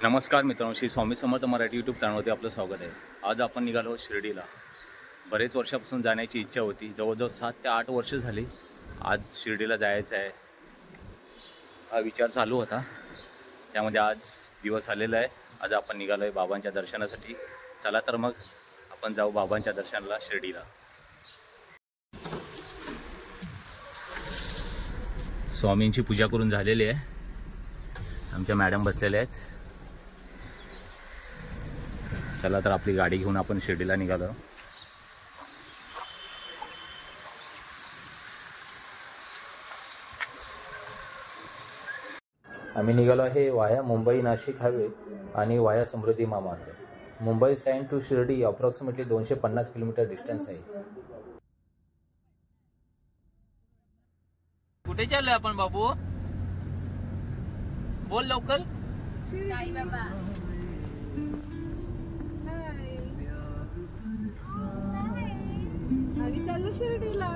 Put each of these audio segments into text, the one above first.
नमस्कार मित्रांनो, श्री स्वामी समर्थ मराठी यूट्यूब चॅनलवरती आपलं स्वागत आहे। आज आपण निघालो शिर्डीला। बरेच वर्षापासून जाण्याची इच्छा होती, जवळजवळ 7 ते 8 वर्ष झाली आज शिर्डीला जायचं आहे हा विचार चालू होता। त्यामध्ये आज दिवस आलेला आहे। आज आपण निघालो आहे बाबांच्या दर्शनासाठी। चला तर मग आपण जाऊ बाबांच्या दर्शनाला शिर्डीला। स्वामींची पूजा करून झालेली आहे। आमच्या मॅडम बसलेल्या आहेत। चला तर आपली गाडी घेऊन आपण शिर्डीला निघालो। आम्ही निघालो आहे वाया मुंबई नाशिक हायवे आणि वाया समृद्धी महामार्ग। मुंबई सँड to Shirdi approximately 250 kilometre distance आहे। कुठे चाललोय आपण बाबू? बोल लवकर। शिर्डी बाबा। आम्ही चाललो शिर्डीला।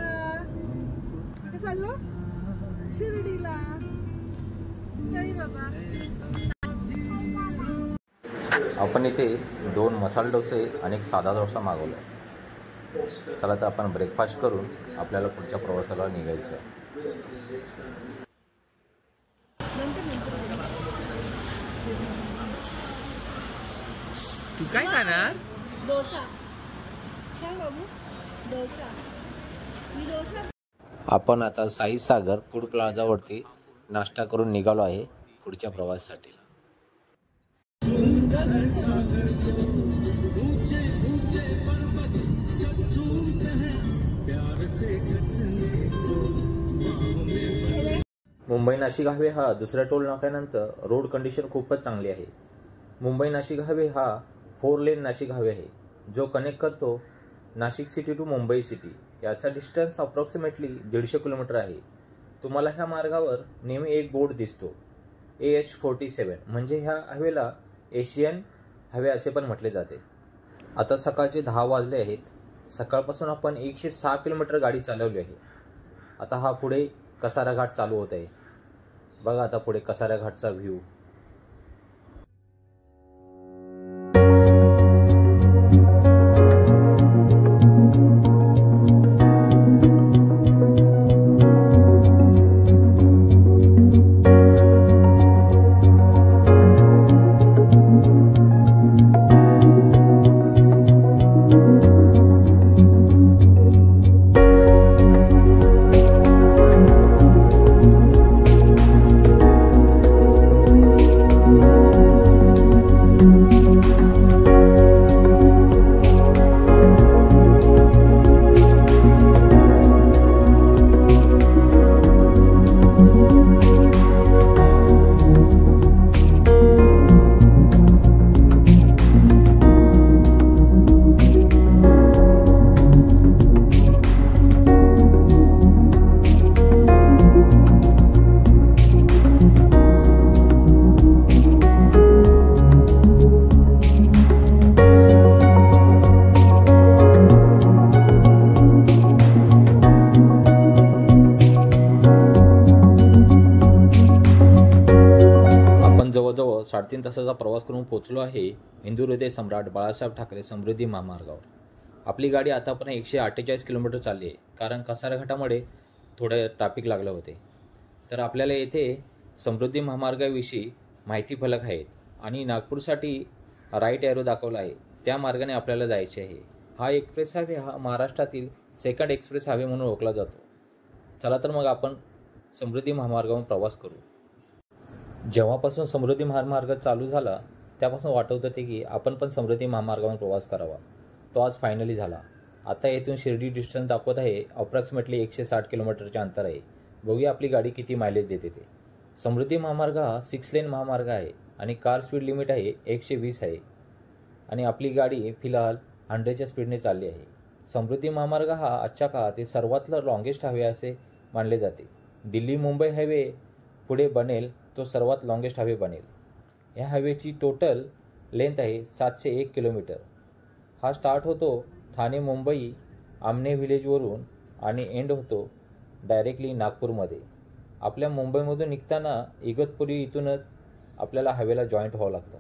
कुठे चाललो? शिर्डीला। साई बाबा। आपण इथे 2 मसाला डोसे आणि एक साधा डोसा मागवला। चला तर आपण ब्रेकफास्ट करून आपल्याला पुढच्या प्रवासाला निघायचं आहे। तू काय खाणार? डोसा। सांग बाबू। डोसा। मी डोसा। आपण आता साई सागर फूड प्लाझावरती नाश्ता करून निघालो आहे पुढच्या प्रवासासाठी। मुंबई नाशिक हायवे हा दुसऱ्या टोल नाक्यानंतर रोड कंडिशन खूपच चांगली आहे। मुंबई नाशिक हायवे हा 4 लेन नाशिक हायवे आहे, जो कनेक्ट करतो Nashik city to Mumbai city. याचा डिस्टन्स अप्रॉक्सिमेटली 150 किलोमीटर आहे। तुम्हाला ह्या मार्गावर नेहमी एक बोर्ड दिसतो AH47, म्हणजे ह्या हायवेला एशियन हायवे असे पण म्हटले जाते। आता सकाळचे 10 वाजले आहेत। सकाळपासून आपण 106 किलोमीटर गाडी चालवली आहे। आता हा पुढे कसारा घाट चालू होत आहे। बघा आता पुढे कसारा घाटचा व्ह्यू। जवळजवळ 3.5 तासाचा प्रवास करून पोहोचलो आहे हिंदू हृदय सम्राट बाळासाहेब ठाकरे समृद्धी महामार्गावर। आपली गाडी आतापर्यंत 148 किलोमीटर चालली आहे, कारण कसारा घाटामुळे थोडे ट्रॅफिक लागले होते। तर आपल्याला येथे समृद्धी महामार्गाविषयी माहिती फलक आहेत आणि नागपूरसाठी राईट एरो दाखवला आहे, त्या मार्गाने आपल्याला जायचे आहे। हा एक्सप्रेस हायवे हा महाराष्ट्रातील सेकंड एक्सप्रेस हायवे म्हणून ओळखला जातो। चला तर मग आपण समृद्धी महामार्गावरून प्रवास करू। जेव्हापासून समृद्धी महामार्ग चालू झाला त्यापासून वाटत होते की आपण पण समृद्धी महामार्गावरून प्रवास करावा। तो आज फायनली झाला। आता येथून शिर्डी डिस्टन्स दाखवत आहे अप्रॉक्सिमेटली 160 किलोमीटरचे अंतर आहे। बघूया आपली गाडी किती मायलेज देते ते। समृद्धी महामार्ग हा 6 लेन महामार्ग आहे आणि कार स्पीड लिमिट आहे 120 आहे आणि आपली गाडी फिलहाल 100च्या स्पीडने चालली आहे। समृद्धी महामार्ग हा आजच्या काळातील सर्वात लॉंगेस्ट हायवे असे मानले जाते। दिल्ली मुंबई हायवे पुढे बनेल तो सर्वात लॉंगेस्ट हायवे बनेल। या हायवेची टोटल लेंथ आहे 701 किलोमीटर। हा स्टार्ट होतो ठाणे मुंबई आमने विलेजवरून आणि एंड होतो डायरेक्टली नागपूरमध्ये। आपल्या मुंबईमधून निघताना इगतपुरी इथूनच आपल्याला हायवेला जॉईंट व्हावं लागतं।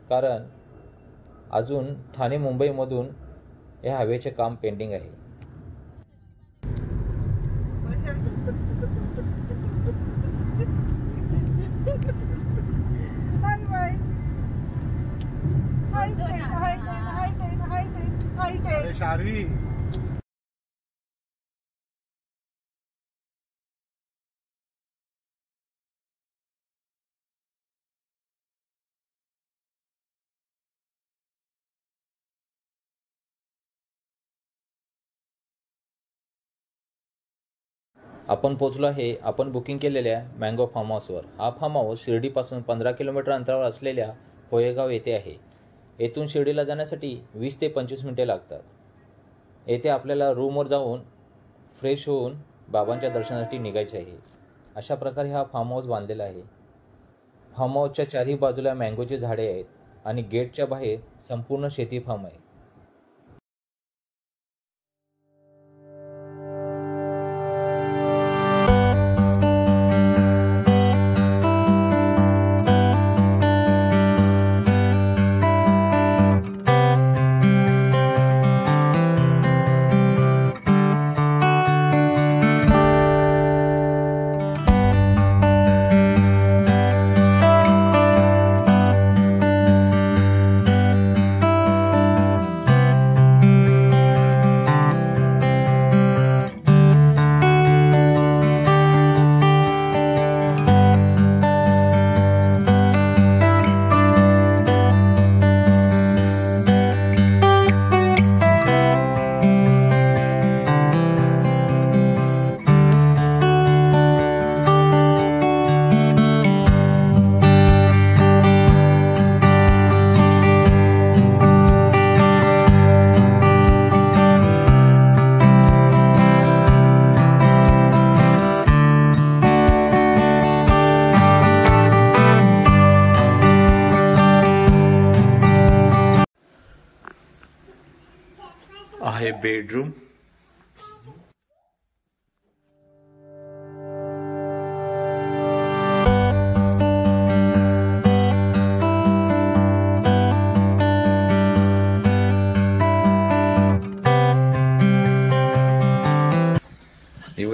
कारण अजून ठाणे मुंबईमधून या हायवेचे काम पेंडिंग आहे. शार्वी आपण पोहोचलो आहे आपण बुकिंग केलेल्या मँगो फार्म हाऊसवर. हा फार्म हाऊस शिर्डीपासून 15 किलोमीटर अंतरावर असलेल्या पोहेगाव येथे आहे. येथून शिर्डीला जाण्यासाठी 20 ते 25 मिनिटे लागतात. येथे आपल्याला रूमवर जाऊन फ्रेश होऊन बाबांच्या दर्शनासाठी निघायचे आहे. अशा प्रकारे हा फार्म हाऊस बांधलेला आहे. फार्म हाऊसच्या चारही बाजूला मँगोची झाडे आहेत आणि गेटच्या बाहेर संपूर्ण शेती फार्म आहे. आहे बेडरूम.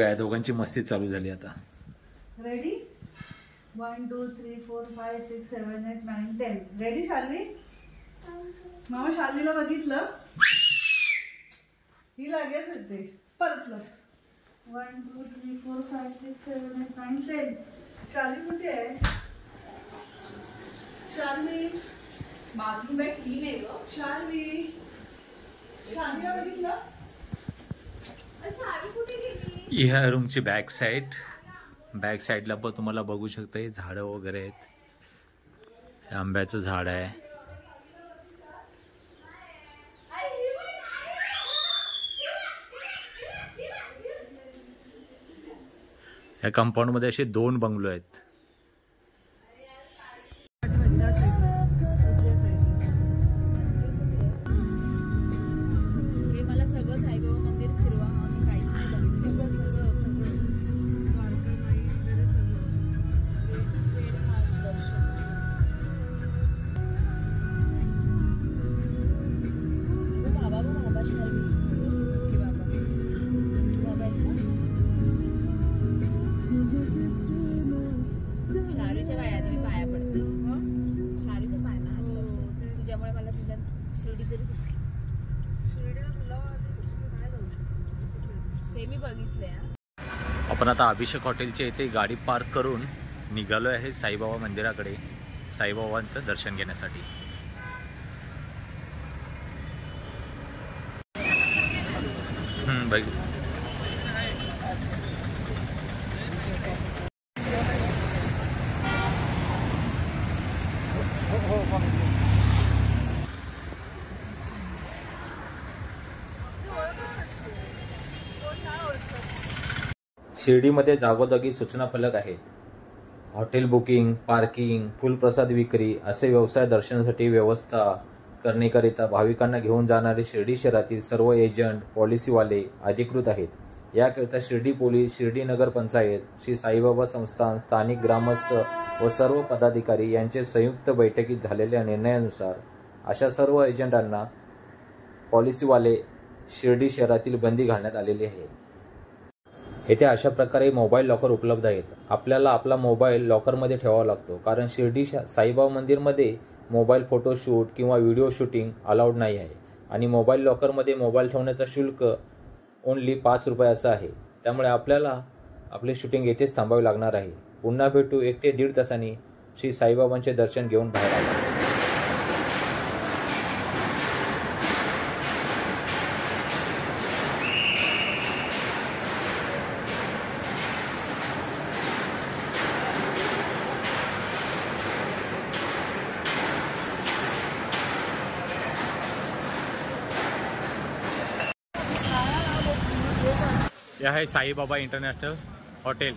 या दोघांची मस्ती चालू झाली आता. रेडी 1 2 3 4 5 6 7 8 9 10. रेडी शार्ली? मामा शार्लीला बघितलं, ही लगेच येते. परत लग 1 2 3 4 5 6 7 8 9 10. शार्ली कुठे आहे? शार्ली बाथरूम बॅग क्लीन आहे ग. शार्ली शार्लीला बघितलं? शार्ली कुठे गेली? ह्या रूमची बॅक साईडला पण तुम्हाला बघू शकता झाडं वगैरे आहेत. आंब्याचं झाड आहे. या कंपाऊंड मध्ये असे 2 बंगलो आहेत. मला सगळं साईबाबा मंदिर फिरवा, आम्ही काहीच नाही बघितलं. बाबा शार्वी बाबा शाहरूच्या पायात मी पाया पडते. शाहरूच्या पायांना हात लावते. तुझ्यामुळे मला तुझ्या शिर्डी तरी दिसली. ते मी बघितलंय. आपण आता अभिषेक हॉटेलच्या इथे गाडी पार्क करून निघालो आहे साईबाबा मंदिराकडे साईबाबांचं दर्शन घेण्यासाठी. बघ शिर्डीमध्ये जागोजागी सूचना फलक आहेत. हॉटेल बुकिंग, पार्किंग, फुलप्रसाद विक्री असे व्यवसाय दर्शनासाठी व्यवस्था करण्याकरिता भाविकांना घेऊन जाणारे शिर्डी शहरातील सर्व एजंट, पॉलिसीवाले अधिकृत आहेत. याकरिता शिर्डी पोलीस, शिर्डी नगर पंचायत, श्री साईबाबा संस्थान, स्थानिक ग्रामस्थ व सर्व पदाधिकारी यांचे संयुक्त बैठकीत झालेल्या निर्णयानुसार अशा सर्व एजंटांना पॉलिसीवाले शिर्डी शहरातील बंदी घालण्यात आलेली आहे. येथे अशा प्रकारे मोबाईल लॉकर उपलब्ध आहेत. आपल्याला आपला मोबाईल लॉकरमध्ये ठेवावा लागतो, कारण शिर्डी साईबाबा मंदिरमध्ये मोबाईल फोटोशूट किंवा व्हिडिओ शूटिंग अलाउड नाही आहे. आणि मोबाईल लॉकरमध्ये मोबाईल ठेवण्याचा शुल्क ओन्ली 5 रुपये असं आहे. त्यामुळे आपल्याला आपले शूटिंग येथेच थांबावे लागणार आहे. पुन्हा भेटू 1 ते 1.5 तासांनी श्री साईबाबांचे दर्शन घेऊन बाहेर आलो. यह है साईबाबा इंटरनेशनल होटल.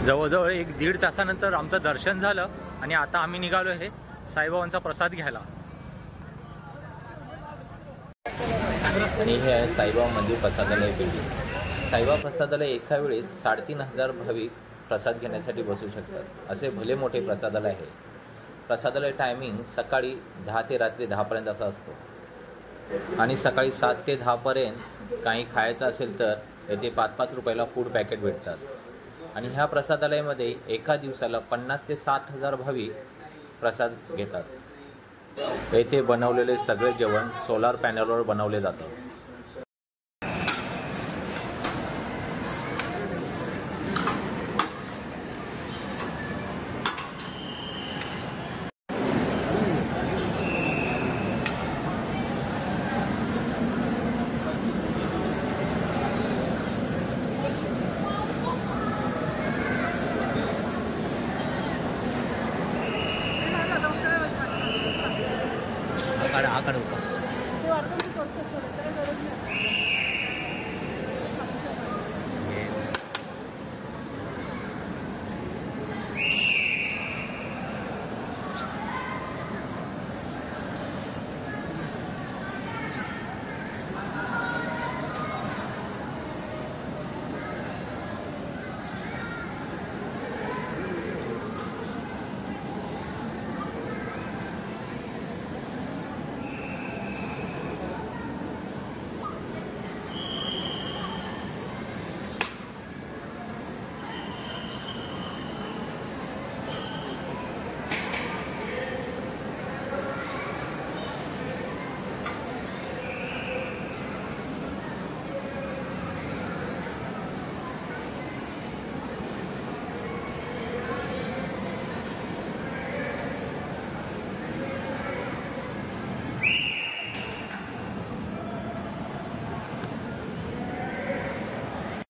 जवळजवळ 1-1.5 तासानंतर आमचं दर्शन झालं आणि आता आम्ही निघालो आहे साईबाबांचा प्रसाद घ्यायला. आणि हे आहे साईबाबा मंदिर प्रसादालय बिल्डिंग. साईबाबा प्रसादालय एका वेळेस 3,500 भाविक प्रसाद घेण्यासाठी बसू शकतात. असे भले मोठे प्रसादालय आहे. प्रसादालय टायमिंग सकाळी 10 ते रात्री 10 पर्यंत असा असतो आणि सकाळी 7 ते 10 पर्यंत काही खायचं असेल तर येथे 5-5 रुपयाला फूड पॅकेट भेटतात. आणि ह्या प्रसादालयामध्ये एका दिवसाला 50,000 ते 60,000 भाविक प्रसाद घेतात. येथे बनवलेले सगळे जेवण सोलार पॅनलवर बनवले जातं. आकार